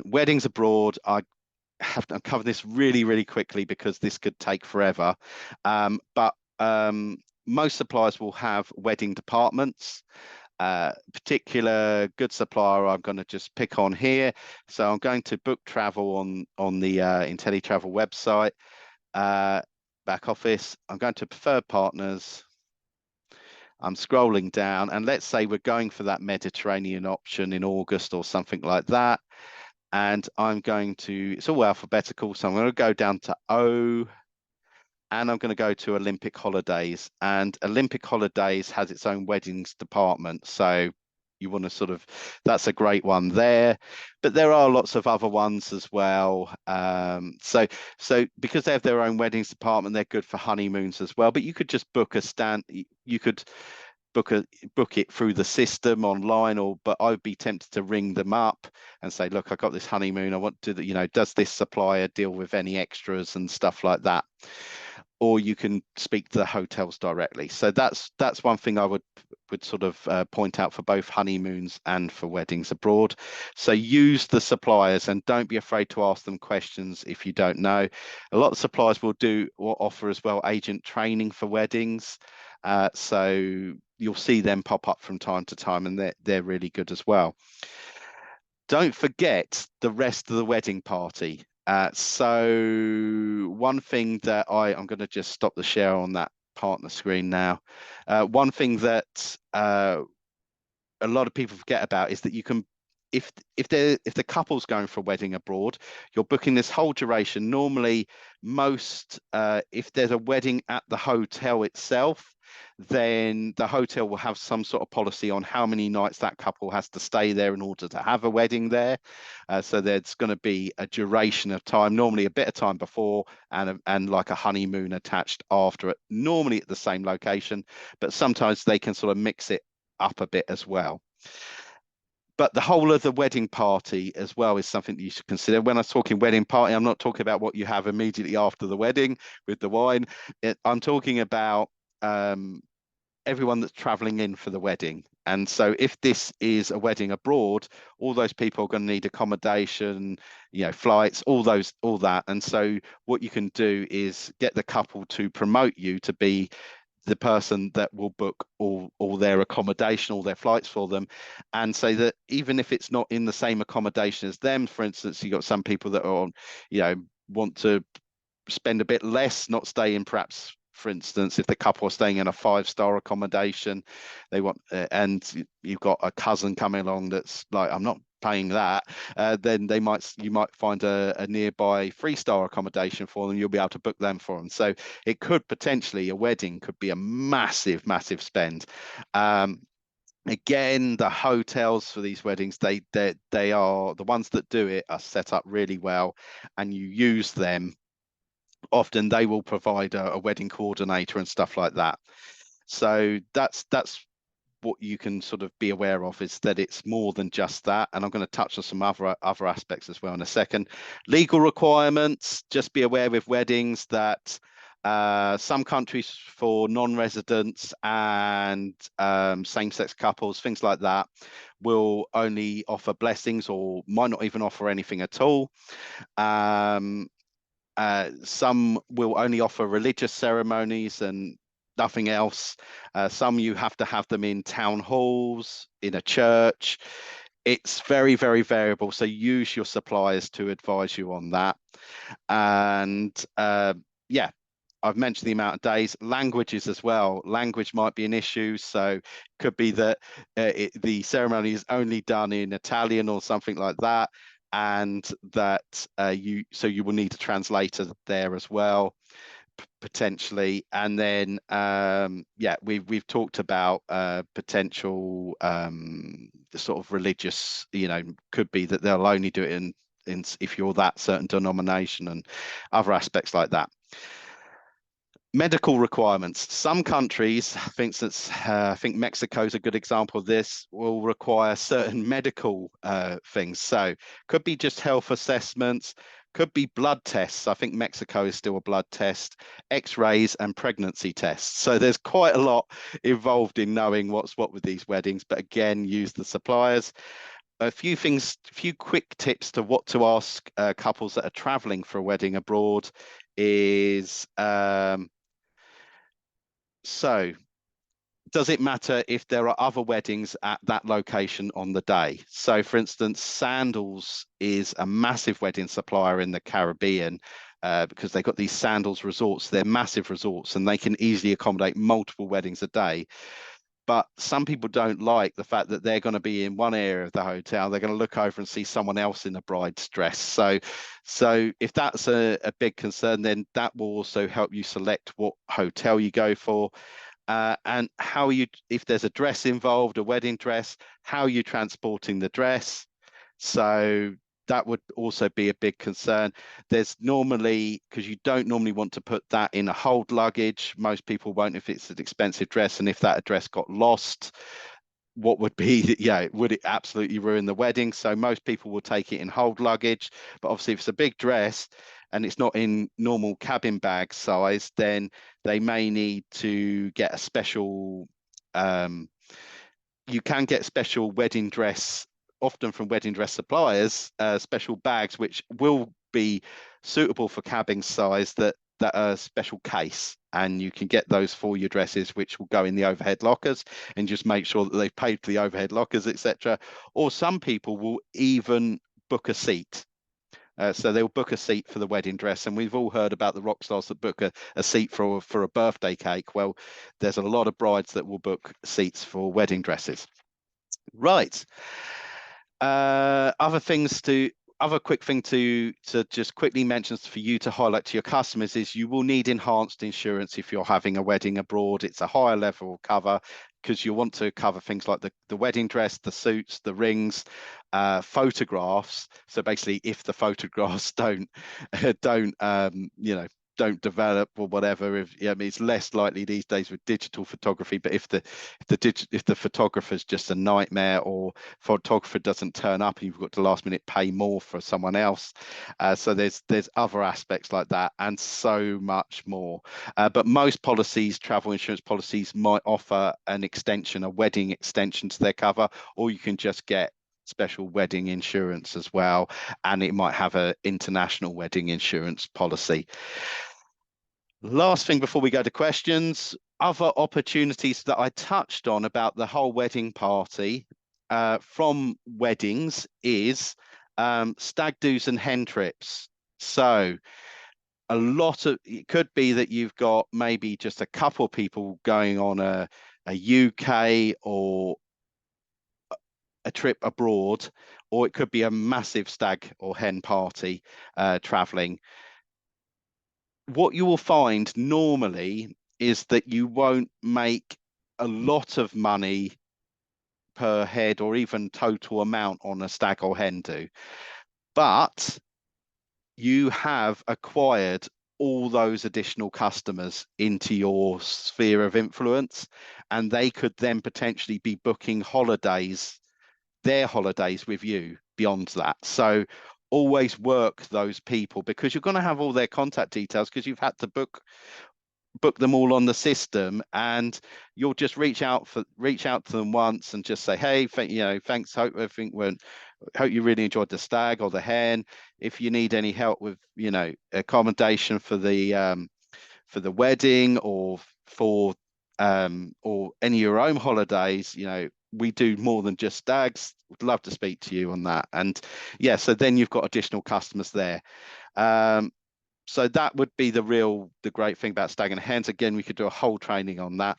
Weddings abroad, I have to cover this really, really quickly because this could take forever. But most suppliers will have wedding departments. Particular good supplier I'm going to just pick on here. So I'm going to book travel on the IntelliTravel website, uh, back office. I'm going to preferred partners. I'm scrolling down, and let's say we're going for that Mediterranean option in August or something like that. And I'm going to, it's all alphabetical, so I'm going to go down to O, and I'm going to go to Olympic Holidays. And Olympic Holidays has its own weddings department. So you want to sort of, that's a great one there. But there are lots of other ones as well. So because they have their own weddings department, they're good for honeymoons as well. But you could just book a stand, you could book it through the system online, or but I would be tempted to ring them up and say, look, I got this honeymoon, I want to, does this supplier deal with any extras and stuff like that? Or you can speak to the hotels directly. So that's one thing I would sort of point out for both honeymoons and for weddings abroad. So use the suppliers and don't be afraid to ask them questions if you don't know. A lot of suppliers will offer as well agent training for weddings. So you'll see them pop up from time to time, and they're really good as well. Don't forget the rest of the wedding party. So one thing that I'm going to just stop the share on that partner screen now. One thing that a lot of people forget about is that you can, if the couple's going for a wedding abroad, you're booking this whole duration. Normally, if there's a wedding at the hotel itself, then the hotel will have some sort of policy on how many nights that couple has to stay there in order to have a wedding there. So there's going to be a duration of time, normally a bit of time before, and like a honeymoon attached after it, normally at the same location, but sometimes they can sort of mix it up a bit as well. But the whole of the wedding party as well is something that you should consider. When I'm talking wedding party, I'm not talking about what you have immediately after the wedding with the wine. I'm talking about everyone that's traveling in for the wedding. And so if this is a wedding abroad, all those people are going to need accommodation, flights, all that. And so what you can do is get the couple to promote you to be the person that will book all their accommodation, all their flights for them, and say that even if it's not in the same accommodation as them, for instance, you got some people that are want to spend a bit less, not stay in, perhaps, for instance, if the couple are staying in a 5-star accommodation, they want, and you've got a cousin coming along that's like, I'm not paying that, then you might find a nearby 3-star accommodation for them. You'll be able to book them for them. So it could potentially, a wedding could be a massive, massive spend. Again, the hotels for these weddings, they are the ones that do it are set up really well, and you use them. Often they will provide a wedding coordinator and stuff like that. So that's what you can sort of be aware of, is that it's more than just that. And I'm going to touch on some other aspects as well in a second. Legal requirements, just be aware with weddings that some countries for non-residents and same-sex couples, things like that, will only offer blessings or might not even offer anything at all. Some will only offer religious ceremonies and nothing else. Some you have to have them in town halls, in a church. It's very, very variable. So use your suppliers to advise you on that. And yeah, I've mentioned the amount of days. Languages as well. Language might be an issue. So it could be that the ceremony is only done in Italian or something like that, and that you will need a translator there as well, potentially. And then yeah, we've talked about potential sort of religious, could be that they'll only do it in if you're that certain denomination, and other aspects like that. Medical requirements. Some countries, for instance, I think Mexico is a good example of this, will require certain medical things. So could be just health assessments, could be blood tests. I think Mexico is still a blood test, x-rays and pregnancy tests. So there's quite a lot involved in knowing what's what with these weddings, but again, use the suppliers. a few things, a few quick tips to what to ask couples that are traveling for a wedding abroad is so does it matter if there are other weddings at that location on the day? So, for instance, Sandals is a massive wedding supplier in the Caribbean because they've got these Sandals resorts. They're massive resorts and they can easily accommodate multiple weddings a day. But some people don't like the fact that they're going to be in one area of the hotel. They're going to look over and see someone else in a bride's dress. So if that's a big concern, then that will also help you select what hotel you go for. And how you, if there's a dress involved, a wedding dress, how are you transporting the dress? So that would also be a big concern. There's normally, because you don't normally want to put that in a hold luggage. Most people won't if it's an expensive dress. And if that dress got lost, what would be, yeah, would it absolutely ruin the wedding? So most people will take it in hold luggage. But obviously, if it's a big dress and it's not in normal cabin bag size, then they may need to get a special. You can get special wedding dress, often from wedding dress suppliers, special bags which will be suitable for cabin size that are special case, and you can get those for your dresses which will go in the overhead lockers, and just make sure that they've paid for the overhead lockers, etc. Or some people will even book a seat. So they'll book a seat for the wedding dress, and we've all heard about the rock stars that book a seat for a birthday cake. Well, there's a lot of brides that will book seats for wedding dresses. Right. Other quick thing to just quickly mention for you to highlight to your customers is you will need enhanced insurance if you're having a wedding abroad. It's a higher level cover because you want to cover things like the wedding dress, the suits, the rings, photographs. So basically, if the photographs don't develop or whatever, I mean, it's less likely these days with digital photography. But if the photographer's just a nightmare, or photographer doesn't turn up and you've got to last minute pay more for someone else, so there's other aspects like that, and so much more. But most policies, travel insurance policies, might offer an extension, a wedding extension to their cover, or you can just get special wedding insurance as well, and it might have an international wedding insurance policy. Last thing before we go to questions, other opportunities that I touched on about the whole wedding party from weddings is stag do's and hen trips. So it could be that you've got maybe just a couple of people going on a UK or a trip abroad, or it could be a massive stag or hen party traveling. What you will find normally is that you won't make a lot of money per head or even total amount on a stag or hen do, but you have acquired all those additional customers into your sphere of influence, and they could then potentially be booking their holidays with you beyond that. So always work those people, because you're going to have all their contact details because you've had to book them all on the system, and you'll just reach out to them once and just say, hey, thanks, hope everything went, hope you really enjoyed the stag or the hen. If you need any help with accommodation for the wedding, or for or any of your own holidays, we do more than just stags. Would love to speak to you on that. And yeah, so then you've got additional customers there. So that would be the great thing about stag and hens. Again, we could do a whole training on that.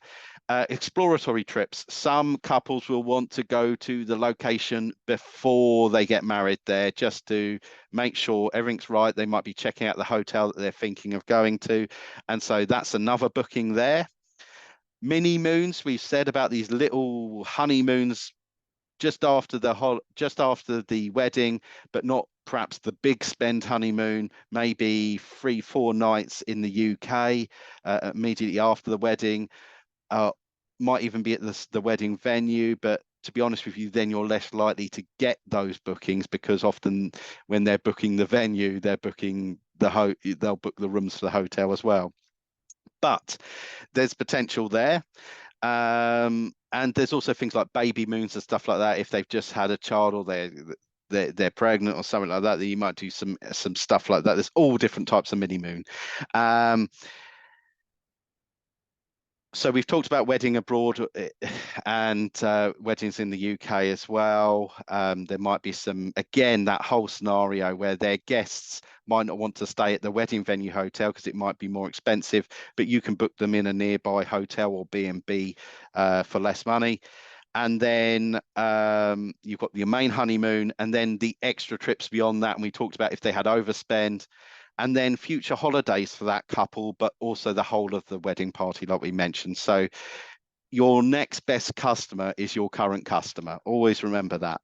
Exploratory trips. Some couples will want to go to the location before they get married there, just to make sure everything's right. They might be checking out the hotel that they're thinking of going to. And so that's another booking there. Mini moons, we've said about these little honeymoons just after the wedding, but not perhaps the big spend honeymoon, maybe 3-4 nights in the UK immediately after the wedding. Might even be at the wedding venue, but to be honest with you, then you're less likely to get those bookings, because often when they're booking the venue, they'll book the rooms for the hotel as well. But there's potential there. and there's also things like baby moons and stuff like that. If they've just had a child or they're pregnant or something like that, you might do some stuff like that. There's all different types of mini moon. Um, so we've talked about wedding abroad and weddings in the UK as well. There might be some, again, that whole scenario where their guests might not want to stay at the wedding venue hotel because it might be more expensive, but you can book them in a nearby hotel or B&B for less money. And then you've got your main honeymoon and then the extra trips beyond that. And we talked about if they had overspend, and then future holidays for that couple, but also the whole of the wedding party, like we mentioned. So your next best customer is your current customer. Always remember that.